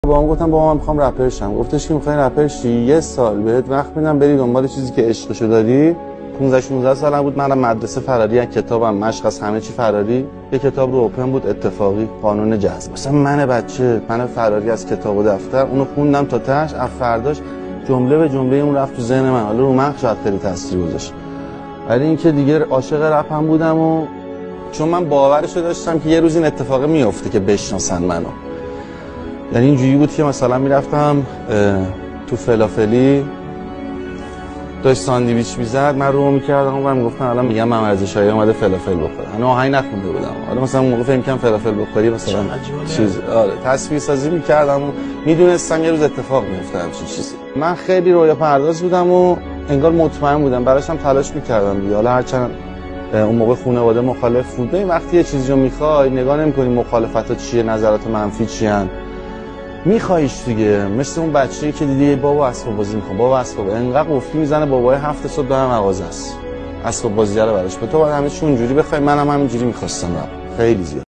با هم گفتم بابا من میخوام رپر شم. گفتش که میخوای رپر شی، 1 سال بهت وقت میدم بری دنبال چیزی که عشقشو داری. 15 16 سالم بود، منم مدرسه فراری، یک کتابم مشق از همه چی فراری. یه کتاب رو اوپن بود اتفاقی، قانون جذب. مثلا من بچه، من فراری از کتاب و دفتر اونو خوندم تا تهش. از فرداش جمله به جمله اون رفت تو ذهن من. حالا رو من شاید خیلی تاثیر گذاشت، ولی اینکه دیگه عاشق رپم بودم و چون من باورشو داشتم که یه روز این اتفاق میفته که بشناسن منو. یعنی اینجوری بود که مثلا میرفتم تو فلافلی داشت ساندویچ میزد، من رو میکردم و میگفتن الان میگم محمد رضا شایعی اومده فلافل بخوره. انا آهنگ نخونده بودم. حالا مثلا اون موقع فکر می‌کردم فلافل بخوری مثلا چیز تصویر سازی میکردم و میدونستم یه روز اتفاق میفته همچین چیزی. من خیلی رویا پرداز بودم و انگار مطمئن بودم، براشم تلاش میکردم دیگه. حالا هرچند اون موقع خانواده مخالف بود، وقتی یه چیزی رو میخوای نگاه نمی‌کنی مخالفتات چیه، نظرات منفی چیان، میخوایش دیگه. مثل اون بچه‌ای که دیدی بابا اسباب بازی میخوام، بابا اسباب، انقدر قفلی میزنه بابای 7 صبح دارم مغازه است اسباب بازی رو براش. به تو باید همه چی اونجوری بخوای، منم همینجوری می‌خواستم. خیلی زیاد